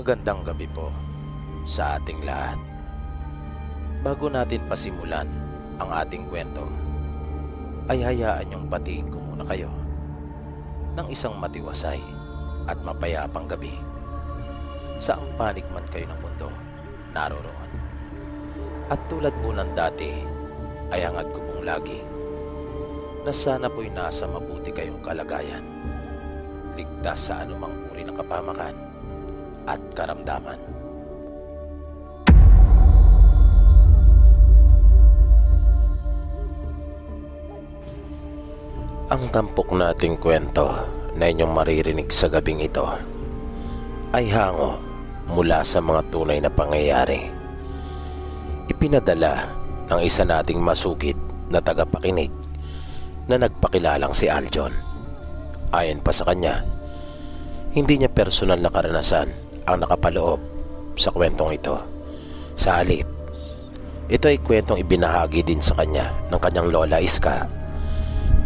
Magandang gabi po sa ating lahat. Bago natin pasimulan ang ating kwento, ay hayaan niyong batiin ko muna kayo ng isang matiwasay at mapayapang gabi. Saang panig man kayo ng mundo naroroon. At tulad po ng dati, ay hangad ko pong lagi na sana po'y nasa mabuti kayong kalagayan, ligtas sa anumang uri ng kapamakan at karamdaman. Ang tampok nating kwento na inyong maririnig sa gabing ito ay hango mula sa mga tunay na pangyayari. Ipinadala ng isa nating masugid na tagapakinig na nagpakilalang si Aljon. Ayon pa sa kanya, hindi niya personal na karanasan ang nakapaloob sa kwentong ito. Sa halip, ito ay kwentong ibinahagi din sa kanya ng kanyang lola Iska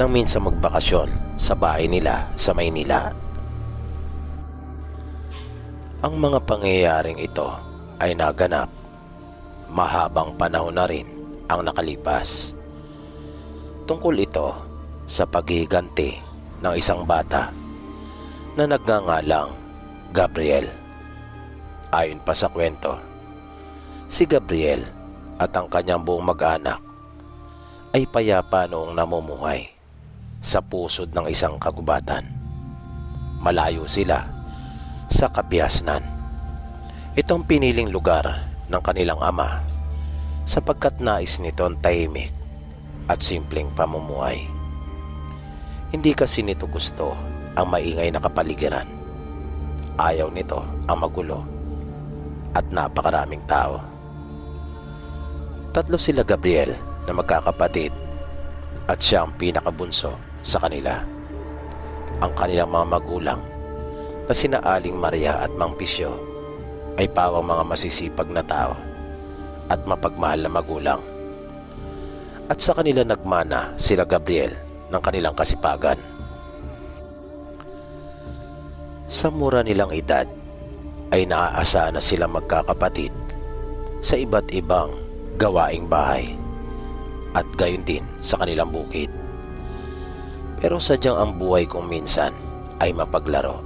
nang minsan magbakasyon sa bahay nila sa Maynila. Ang mga pangyayaring ito ay naganap mahabang panahon na rin ang nakalipas. Tungkol ito sa paghihiganti ng isang bata na nagngangalang Gabriel. Ayon pa sa kwento, si Gabriel at ang kanyang buong mag-anak ay payapa noong namumuhay sa pusod ng isang kagubatan. Malayo sila sa Kabiasnan. Itong piniling lugar ng kanilang ama sapagkat nais nito ang tahimik at simpleng pamumuhay. Hindi kasi nito gusto ang maingay na kapaligiran. Ayaw nito ang magulo at napakaraming tao. Tatlo sila Gabriel na magkakapatid at siya ang pinakabunso sa kanila. Ang kanilang mga magulang na sina Aling Maria at Mang Pisyo ay pawang mga masisipag na tao at mapagmahal na magulang. At sa kanila nagmana sila Gabriel ng kanilang kasipagan. Sa mura nilang edad ay naaasahan na silang magkakapatid sa iba't ibang gawaing bahay at gayon din sa kanilang bukid. Pero sadyang ang buhay kung minsan ay mapaglaro.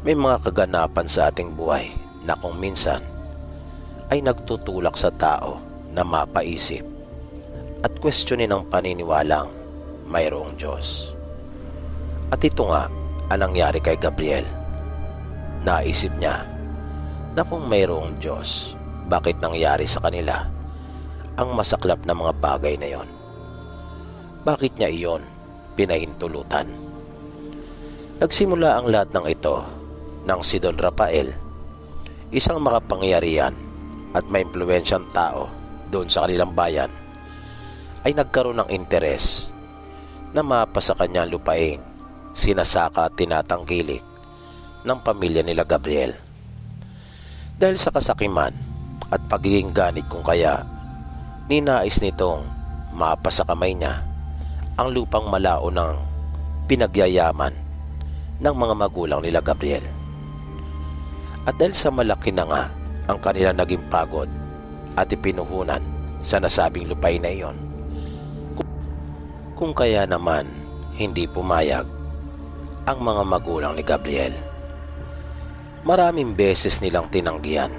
May mga kaganapan sa ating buhay na kung minsan ay nagtutulak sa tao na mapaisip at questionin ang paniniwalang mayroong Diyos. At ito nga ang nangyari kay Gabriel. Naisip niya na kung mayroong Diyos, bakit nangyari sa kanila ang masaklap na mga bagay na yon? Bakit niya iyon pinahintulutan? Nagsimula ang lahat ng ito nang si Don Rafael, isang makapangyarihan at may impluwensyang tao doon sa kanilang bayan, ay nagkaroon ng interes na mapa sa kanyang lupain, sinasaka at tinatangkilik ng pamilya nila Gabriel. Dahil sa kasakiman at pagiging ganit kung kaya, ninais nitong mapa sa kamay niya ang lupang malao ng pinagyayaman ng mga magulang nila Gabriel. At dahil sa malaki na nga ang kanilang naging pagod at ipinuhunan sa nasabing lupain na iyon, kung kaya naman hindi pumayag ang mga magulang ni Gabriel. Maraming beses nilang tinanggihan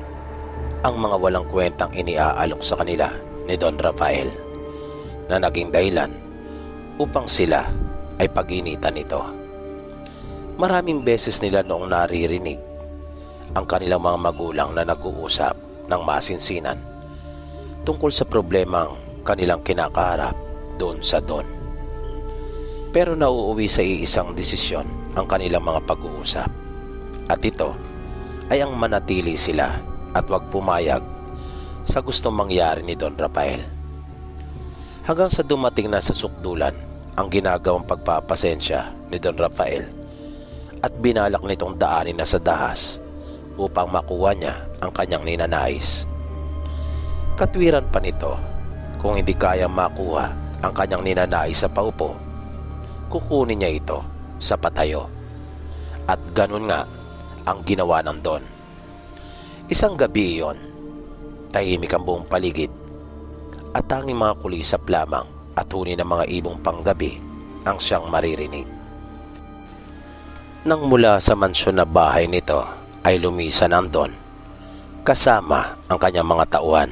ang mga walang kwentang iniaalok sa kanila ni Don Rafael na naging dahilan upang sila ay pag-initan nito. Maraming beses nila noong naririnig ang kanilang mga magulang na nag-uusap ng masinsinan tungkol sa problemang kanilang kinakaharap doon sa Don. Pero nauuwi sa iisang desisyon ang kanilang mga pag-uusap, at ito ay ang manatili sila at wag pumayag sa gustong mangyari ni Don Rafael. Hanggang sa dumating na sa sukdulan ang ginagawang pagpapasensya ni Don Rafael at binalak nitong daanin na sa dahas upang makuha niya ang kanyang ninanais. Katwiran pa nito, kung hindi kaya makuha ang kanyang ninanais sa paupo, kukunin niya ito sa patayo. At ganun nga ang ginawa ng Don Isang gabi iyon, tahimik ang buong paligid at tanging mga kulisap lamang at huni ng mga ibong panggabi ang siyang maririnig. Nang mula sa mansyon na bahay nito ay lumisan ang Don kasama ang kanyang mga tauhan.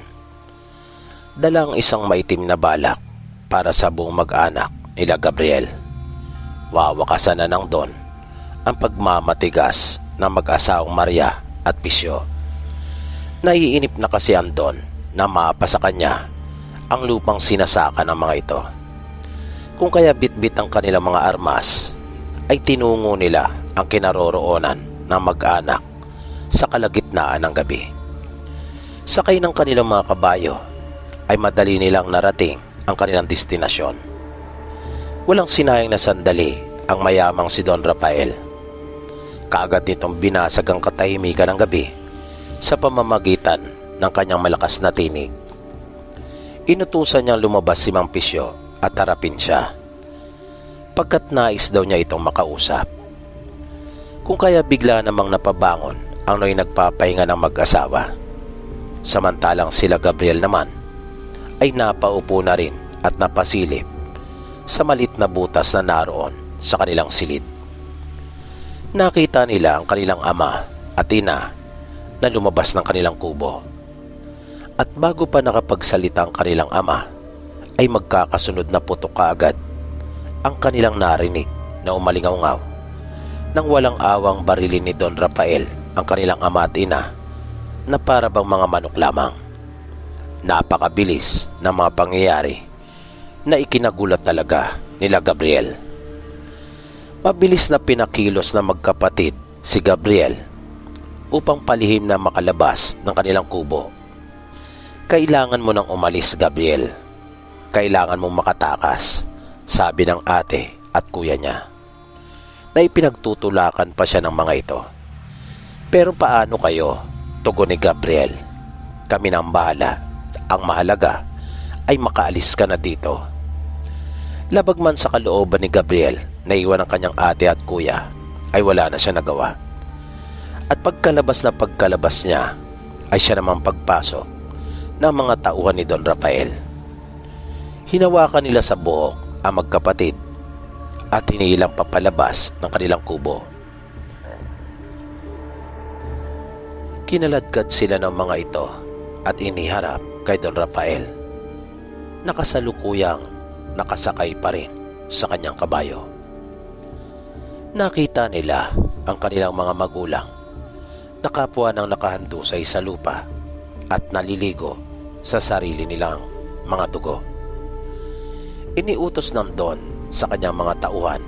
Dalang isang maitim na balak para sa buong mag-anak nila Gabriel. Wawakasan na ng Don ang pagmamatigas ng mag-asawang Maria at Pisyo. Naiinip na kasi ang Don na maapa sa kanya ang lupang sinasaka ng mga ito. Kung kaya bitbit ang kanilang mga armas, ay tinungo nila ang kinaroroonan ng mag-anak sa kalagitnaan ng gabi. Sakay ng kanilang mga kabayo, ay madali nilang narating ang kanilang destinasyon. Walang sinayang na sandali ang mayamang si Don Rafael. Kaagad nitong binasag ang katahimikan ng gabi sa pamamagitan ng kanyang malakas na tinig. Inutusan niyang lumabas si Mang Pisyo at harapin siya, pagkat nais daw niya itong makausap. Kung kaya bigla namang napabangon ang noy nagpapahinga ng mag-asawa. Samantalang sila Gabriel naman ay napaupo na rin at napasilip sa malit na butas na naroon sa kanilang silid. Nakita nila ang kanilang ama at ina na lumabas ng kanilang kubo. At bago pa nakapagsalita ang kanilang ama, ay magkakasunod na putok kaagad ang kanilang narinig na umalingaw-ngaw nang walang awang barilin ni Don Rafael ang kanilang ama at ina na para bang mga manok lamang. Napakabilis na mga pangyayari na ikinagulat talaga nila Gabriel. Mabilis na pinakilos na magkapatid si Gabriel upang palihim na makalabas ng kanilang kubo. Kailangan mo nang umalis, Gabriel. Kailangan mong makatakas, sabi ng ate at kuya niya, na ipinagtutulakan pa siya ng mga ito. Pero paano kayo? Tugon ni Gabriel. Kami nang bahala. Ang mahalaga ay makaalis ka na dito. Labag man sa kalooban ni Gabriel na iwan ang kanyang ate at kuya, ay wala na siya nagawa. At pagkalabas niya, ay siya namang pagpasok ng mga tauhan ni Don Rafael. Hinawakan nila sa buhok ang magkapatid at hinilang papalabas ng kanilang kubo. Kinaladkad sila ng mga ito at iniharap kay Don Rafael. Nakasalukuyang nakasakay pa rin sa kanyang kabayo. Nakita nila ang kanilang mga magulang na kapwa ng nakahandusay sa lupa at naliligo sa sarili nilang mga dugo. Iniutos ng Don sa kanyang mga tauhan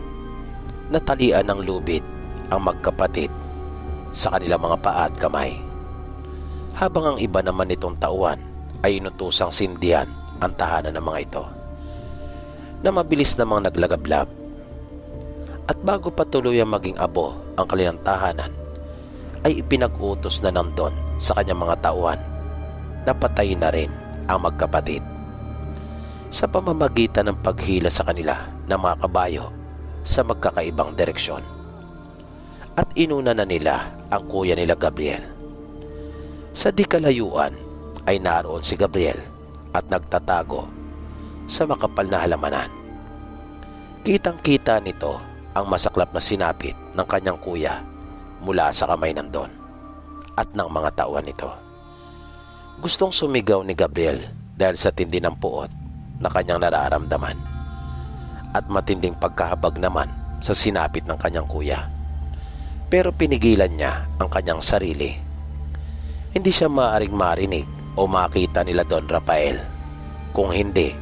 na talian ng lubid ang magkapatid sa kanilang mga paa at kamay, habang ang iba naman nitong tauhan ay inutusang sindihan ang tahanan ng mga ito, na mabilis namang naglagablab. At bago pa tuluyang maging abo ang kanilang tahanan, ay ipinag-utos na ng Don sa kanyang mga tauhan na patayin na rin ang magkapatid sa pamamagitan ng paghila sa kanila ng mga kabayo sa magkakaibang direksyon. At inuna na nila ang kuya nila Gabriel. Sa di kalayuan ay naroon si Gabriel at nagtatago sa makapal na halamanan. Kitang-kita nito ang masaklap na sinapit ng kanyang kuya mula sa kamay ng Don at ng mga tauhan nito. Gustong sumigaw ni Gabriel dahil sa tindi ng puot na kanyang nararamdaman at matinding pagkahabag naman sa sinapit ng kanyang kuya. Pero pinigilan niya ang kanyang sarili. Hindi siya maaaring marinig o makita nila Don Rafael. Kung hindi,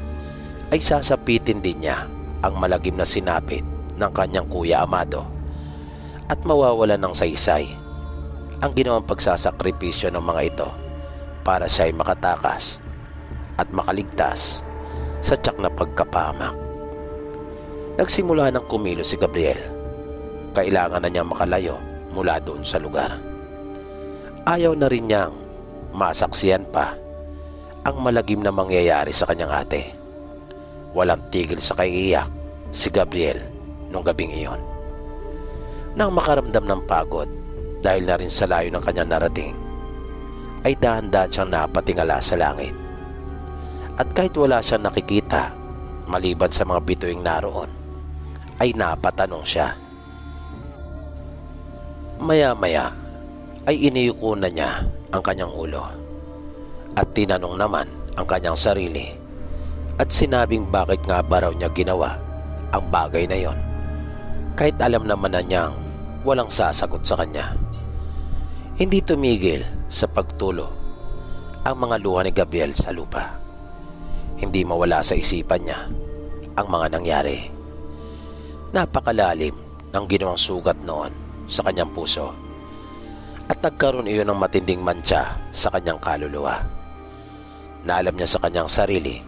ay sasapitin din niya ang malagim na sinapit ng kanyang kuya amado at mawawalan ng saysay ang ginawang pagsasakripisyo ng mga ito para siya ay makatakas at makaligtas sa tiyak na pagkapahamak. Nagsimula ng kumilos si Gabriel. Kailangan na niyang makalayo mula doon sa lugar. Ayaw na rin niyang masaksiyan pa ang malagim na mangyayari sa kanyang ate. Walang tigil sa kaiiyak si Gabriel nung gabing iyon. Nang makaramdam ng pagod dahil na rin sa layo ng kanyang narating, ay dahan-dahan siyang napatingala sa langit. At kahit wala siyang nakikita, maliban sa mga bituing naroon, ay napatanong siya. Maya-maya ay iniyuko na niya ang kanyang ulo at tinanong naman ang kanyang sarili at sinabing bakit nga ba raw niya ginawa ang bagay na yon, kahit alam naman na niyang walang sasagot sa kanya. Hindi tumigil sa pagtulo ang mga luha ni Gabriel sa lupa. Hindi mawala sa isipan niya ang mga nangyari. Napakalalim ng ginawang sugat noon sa kanyang puso at nagkaroon iyon ng matinding mantsa sa kanyang kaluluwa. Naalam niya sa kanyang sarili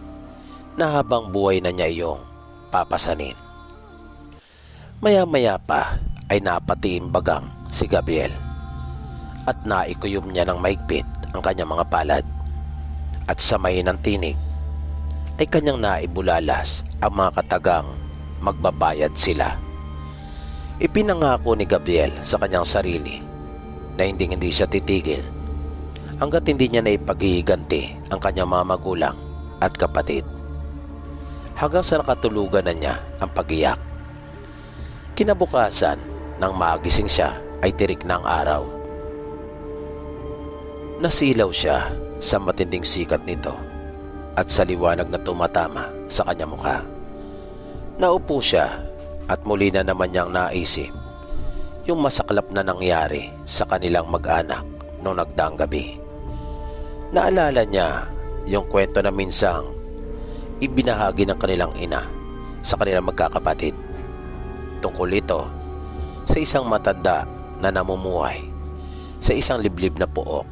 na habang buhay na niya iyong papasanin. Maya-maya pa ay napatiimbagang si Gabriel at naikuyom niya ng maigpit ang kanyang mga palad at sa mahinang tinig ay kanyang naibulalas ang mga katagang magbabayad sila. Ipinangako ni Gabriel sa kanyang sarili na hindi siya titigil hanggat hindi niya naipaghihiganti ang kanyang mga magulang at kapatid. Hanggang sa nakatulugan na niya ang pag-iyak. Kinabukasan, nang magising siya ay tirik na ang araw. Nasilaw siya sa matinding sikat nito at sa liwanag na tumatama sa kanyang mukha. Naupo siya at muli na naman niyang naisip yung masaklap na nangyari sa kanilang mag-anak noong nagdaang gabi. Naalala niya yung kwento na minsang ibinahagi ng kanilang ina sa kanilang magkakapatid. Tungkol ito sa isang matanda na namumuhay sa isang liblib na pook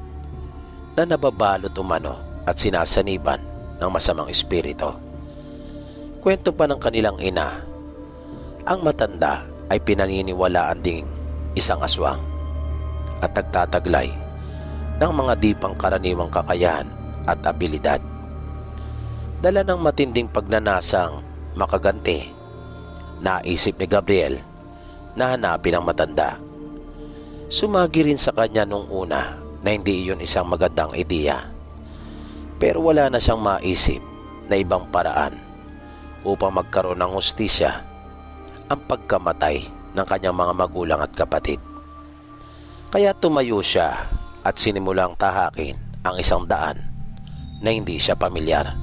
na nababalot umano at sinasaniban ng masamang espiritu. Kwento pa ng kanilang ina, ang matanda ay pinaniniwalaan ding isang aswang at nagtataglay ng mga di pangkaraniwang kakayahan at abilidad. Dala ng matinding pagnanasang makaganti, naisip ni Gabriel na hanapin ang matanda. Sumagi rin sa kanya nung una na hindi iyon isang magandang ideya, pero wala na siyang maisip na ibang paraan upang magkaroon ng hustisya ang pagkamatay ng kanyang mga magulang at kapatid. Kaya tumayo siya at sinimulang tahakin ang isang daan na hindi siya pamilyar.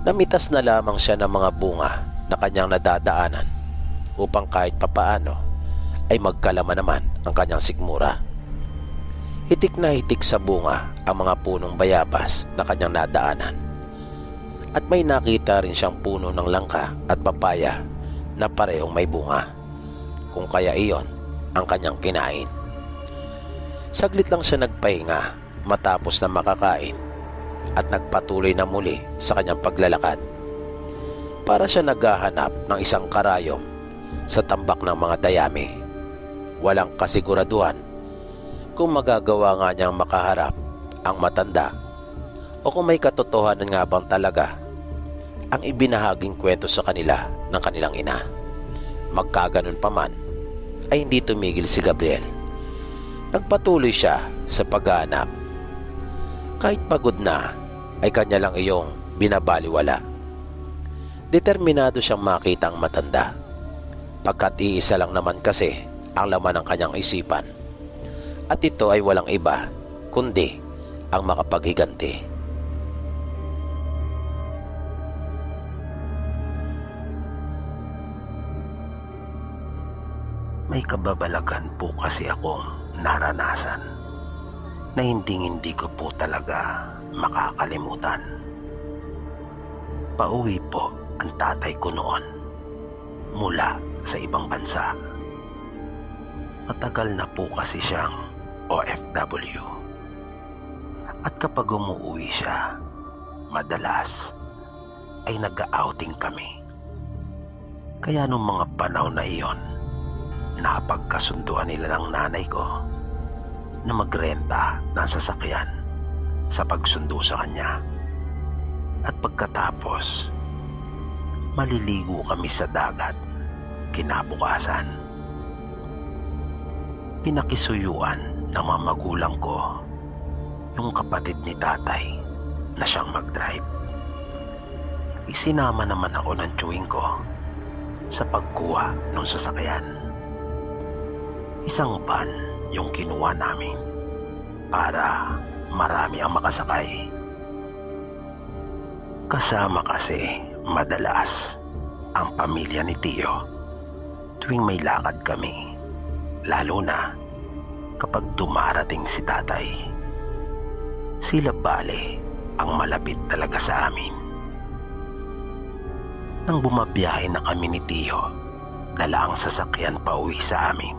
Namitas na lamang siya ng mga bunga na kanyang nadadaanan upang kahit papaano ay magkalama naman ang kanyang sikmura. Hitik na hitik sa bunga ang mga punong bayabas na kanyang nadaanan. At may nakita rin siyang puno ng langka at papaya na parehong may bunga, kung kaya iyon ang kanyang kinain. Saglit lang siya nagpahinga matapos na makakain at nagpatuloy na muli sa kanyang paglalakad. Para siya naghahanap ng isang karayom sa tambak ng mga dayami. Walang kasiguraduhan kung magagawa nga niyang makaharap ang matanda o kung may katotohanan nga bang talaga ang ibinahaging kwento sa kanila ng kanilang ina. Magkaganon pa man ay hindi tumigil si Gabriel. Nagpatuloy siya sa paghahanap. Kahit pagod na ay kanya lang iyong binabaliwala. Determinado siyang makita ang matanda, pagkat iisa lang naman kasi ang laman ng kanyang isipan, at ito ay walang iba kundi ang makapaghiganti. May kababalagan po kasi akong naranasan na hindi ko po talaga makakalimutan. Pauwi po ang tatay ko noon mula sa ibang bansa. Matagal na po kasi siyang OFW. At kapag umuwi siya, madalas ay nag-outing kami. Kaya nung mga panahon na iyon, napagkasunduan nila ng nanay ko na magrenta ng sasakyan sa pagsundo sa kanya. At pagkatapos, maliligo kami sa dagat kinabukasan. Pinakisuyuan ng mga magulang ko yung kapatid ni tatay na siyang mag-drive. Isinama naman ako ng chewing ko sa pagkuha ng sasakyan. Isang van yung kinuha namin para marami ang makasakay. Kasama kasi madalas ang pamilya ni Tio tuwing may lakad kami, lalo na kapag dumarating si tatay. Sila bale ang malapit talaga sa amin. Nang bumabiyahe na kami ni Tio, dala ang sasakyan pa uwi sa amin,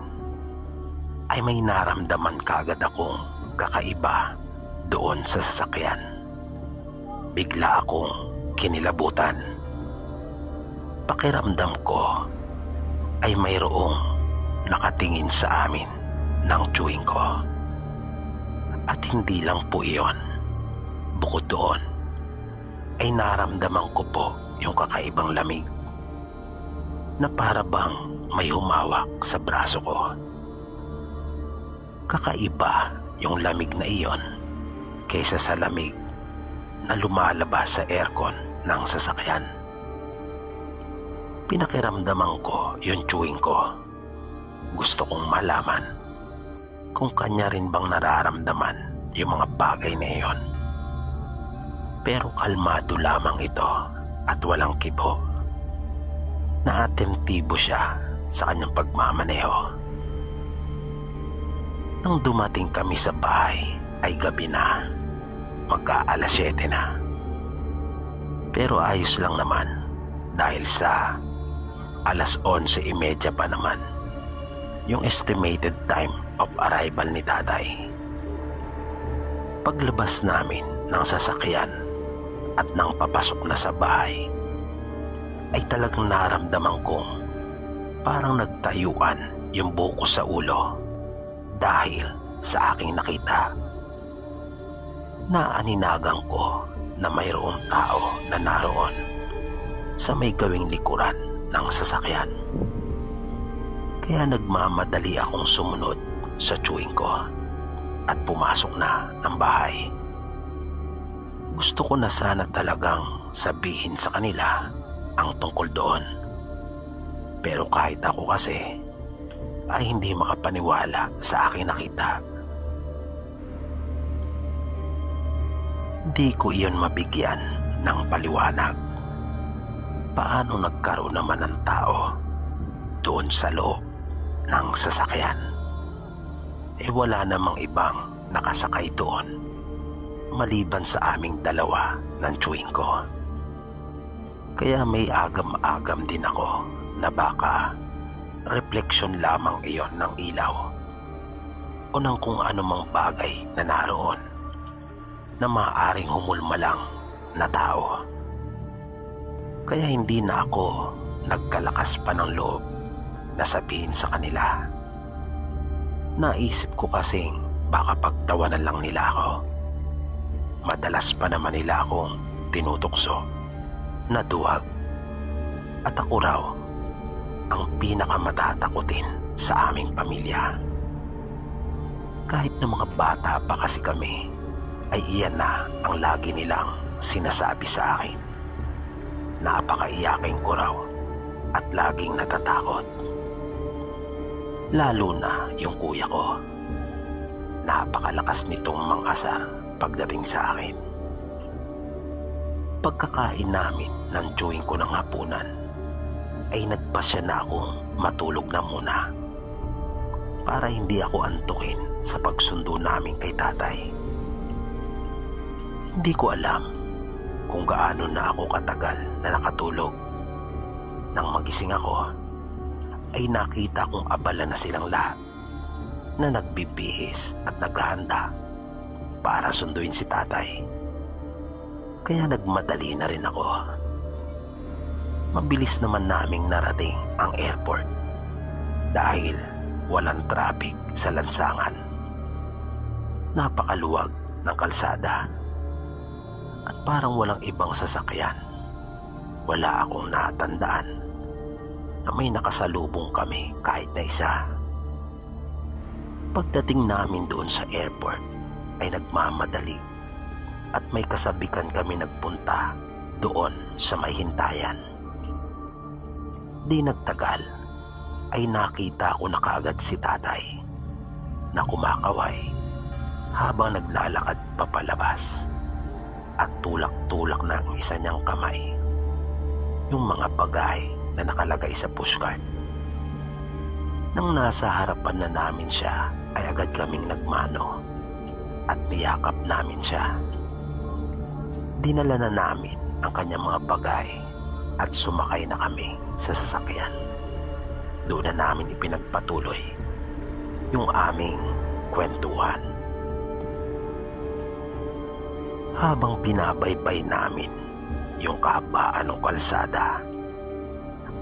ay may naramdaman kagad akong kakaiba doon sa sasakyan. Bigla akong kinilabutan. Pakiramdam ko ay mayroong nakatingin sa amin ng chewing ko. At hindi lang po iyon. Bukod doon, ay naramdaman ko po yung kakaibang lamig na para bang may humawak sa braso ko. Kakaiba yung lamig na iyon kaysa sa lamig na lumalabas sa aircon ng sasakyan. Pinakiramdaman ko yung chewing ko. Gusto kong malaman kung kanya rin bang nararamdaman yung mga bagay na iyon. Pero kalmado lamang ito at walang kibo. Naatentibo siya sa kanyang pagmamaneho. Nang dumating kami sa bahay ay gabi na. Magka-alas 7 na. Pero ayos lang naman dahil sa alas 11:30 pa naman yung estimated time of arrival ni tatay. Paglabas namin ng sasakyan at nang papasok na sa bahay, ay talagang naramdaman kong parang nagtayuan yung buko sa ulo dahil sa aking nakita. Naaninagan ko na mayroong tao na naroon sa may gawing likuran ng sasakyan. Kaya nagmamadali akong sumunod sa chewing ko at pumasok na ng bahay. Gusto ko na sana talagang sabihin sa kanila ang tungkol doon. Pero kahit ako kasi ay hindi makapaniwala sa aking nakita. Hindi ko iyon mabigyan ng paliwanag. Paano nagkaroon naman ng tao doon sa loob ng sasakyan? Wala namang ibang nakasakay doon maliban sa aming dalawa ng chewing ko. Kaya may agam-agam din ako na baka refleksyon lamang iyon ng ilaw o ng kung anumang bagay na naroon na maaaring humulmalang na tao. Kaya hindi na ako nagkalakas pa ng loob na sabihin sa kanila. Naisip ko kasing baka pagtawanan lang nila ako. Madalas pa naman nila akong tinutokso na duwag. At ako raw ang pinakamatatakutin sa aming pamilya. Kahit na mga bata pa kasi kami, ay iyan na ang lagi nilang sinasabi sa akin. Napakaiyakin ko raw at laging natatakot. Lalo na yung kuya ko. Napakalakas nitong mangasar pagdating sa akin. Pagkakain namin ng chewing ko ng hapunan, ay nagpasya na akong matulog na muna para hindi ako antukin sa pagsundo namin kay tatay. Hindi ko alam kung gaano na ako katagal na nakatulog. Nang magising ako, ay nakita kong abala na silang lahat na nagbibihis at naghahanda para sunduin si tatay. Kaya nagmadali na rin ako. Mabilis naman naming narating ang airport dahil walang traffic sa lansangan. Napakaluwag ng kalsada at parang walang ibang sasakyan. Wala akong natandaan na may nakasalubong kami kahit na isa. Pagdating namin doon sa airport, ay nagmamadali at may kasabikan kami nagpunta doon sa may hintayan. Di nagtagal ay nakita ko na kaagad si tatay na kumakaway habang naglalakad papalabas at tulak-tulak na ang isa niyang kamay yung mga bagay na nakalagay sa pushcart. Nang nasa harapan na namin siya ay agad kaming nagmano at niyakap namin siya. Dinala na namin ang kanyang mga bagay at sumakay na kami sa sasakyan. Doon na namin ipinagpatuloy yung aming kwentuhan. Habang pinabaybay namin yung kahabaan ng kalsada,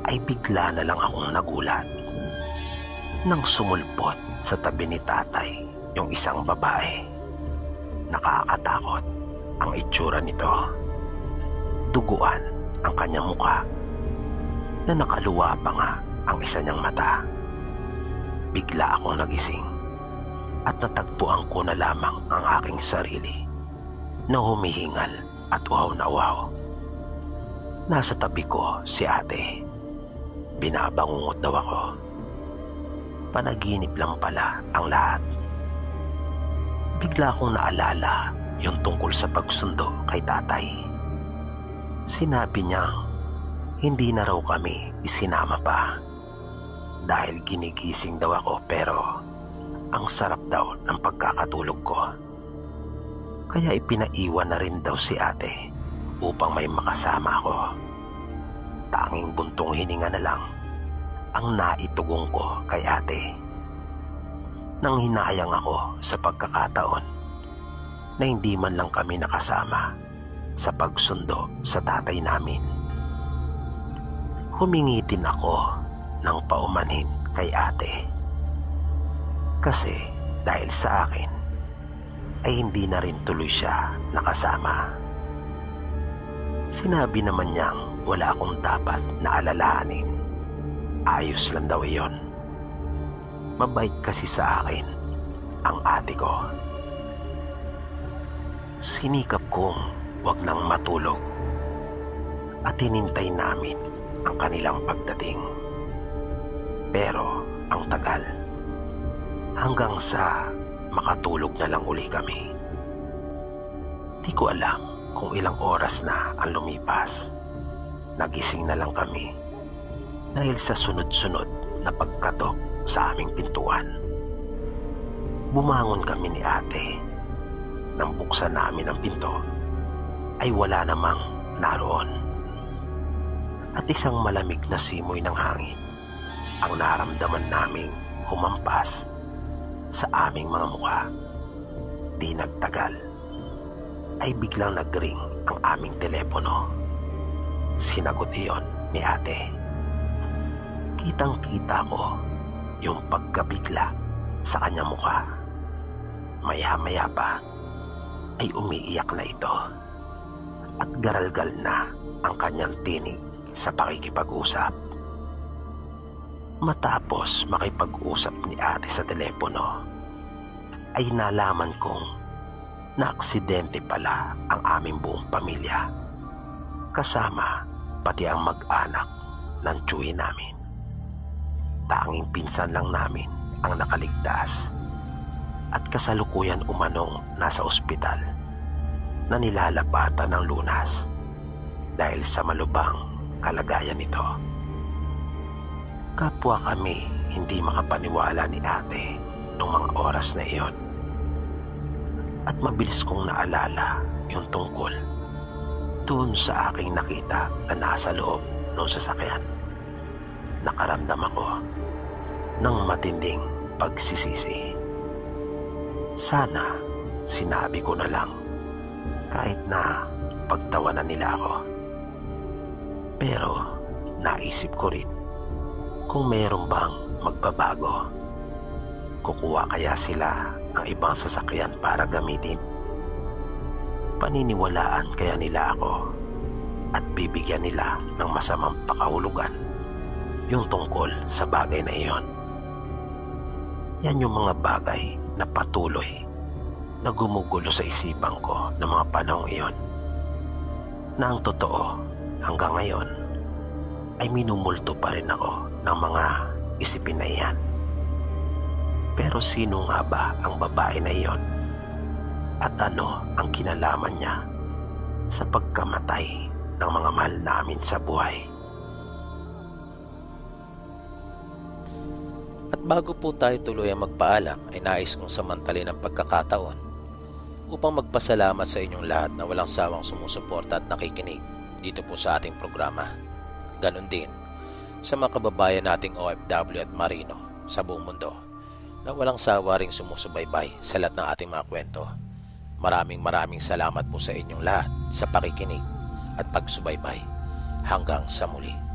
ay bigla na lang akong nagulat nang sumulpot sa tabi ni tatay yung isang babae. Nakakatakot ang itsura nito. Duguan ang kanyang mukha na nakaluwa pa nga ang isa niyang mata. Bigla akong nagising at natagpuan ko na lamang ang aking sarili na humihingal at uhaw na uhaw. Nasa tabi ko si ate. Binabangungot daw ako. Panaginip lang pala ang lahat. Bigla akong naalala yung tungkol sa pagsundo kay tatay. Sinabi niyang hindi na raw kami isinama pa dahil ginigising daw ako, pero ang sarap daw ng pagkakatulog ko. Kaya ipinaiwan na rin daw si ate upang may makasama ako. Tanging buntong hininga na lang ang naitugong ko kay ate. Nang hinayang ako sa pagkakataon na hindi man lang kami nakasama sa pagsundo sa tatay namin. Humingi din ako ng paumanhin kay ate. Kasi dahil sa akin ay hindi na rin tuloy siya nakasama. Sinabi naman niyang wala akong dapat na alalahanin. Ayos lang daw iyon. Mabait kasi sa akin ang ate ko. Sinikap kong wag nang matulog at hinintay namin ang kanilang pagdating. Pero ang tagal, hanggang sa makatulog na lang uli kami. Di ko alam kung ilang oras na ang lumipas. Nagising na lang kami dahil sa sunod-sunod na pagkatok sa aming pintuan. Bumangon kami ni ate. Nang buksan namin ang pinto ay wala namang naroon. At isang malamig na simoy ng hangin ang naramdaman naming humampas sa aming mga mukha. Di nagtagal ay biglang nagring ang aming telepono. Sinagot iyon ni ate. Kitang-kita ko yung pagkabigla sa kanyang mukha. Maya-maya pa ay umiiyak na ito at garalgal na ang kanyang tinig sa pakikipag-usap. Matapos makipag-usap ni ate sa telepono, ay nalaman kong naaksidente pala ang aming buong pamilya, kasama pati ang mag-anak ng tsuhi namin. Tanging pinsan lang namin ang nakaligtas at kasalukuyan umanong nasa ospital na nilalapatan ng lunas dahil sa malubhang kalagayan nito. Kapwa kami hindi makapaniwala ni ate noong mga oras na iyon. At mabilis kong naalala yung tungkol doon sa aking nakita na nasa loob ng sasakyan. Nakaramdam ako ng matinding pagsisisi. Sana sinabi ko na lang kahit na pagtawanan nila ako. Pero naisip ko rin kung mayroon bang magbabago. Kukuha kaya sila ng ibang sasakyan para gamitin? Paniniwalaan kaya nila ako at bibigyan nila ng masamang pakahulugan yung tungkol sa bagay na iyon? Yan yung mga bagay na patuloy na gumugulo sa isipan ko ng mga panahong iyon. Na ang totoo, hanggang ngayon, ay minumulto pa rin ako ng mga isipin na iyan. Pero sino nga ba ang babae na iyon? At ano ang kinalaman niya sa pagkamatay ng mga mahal namin sa buhay? At bago po tayo tuloy ang magpaalam, ay nais kong samantalin ang pagkakataon upang magpasalamat sa inyong lahat na walang sawang sumusuporta at nakikinig dito po sa ating programa. Ganon din sa mga kababayan nating OFW at Marino sa buong mundo na walang sawa ring sumusubaybay sa lahat ng ating mga kwento. Maraming salamat po sa inyong lahat sa pakikinig at pagsubaybay. Hanggang sa muli.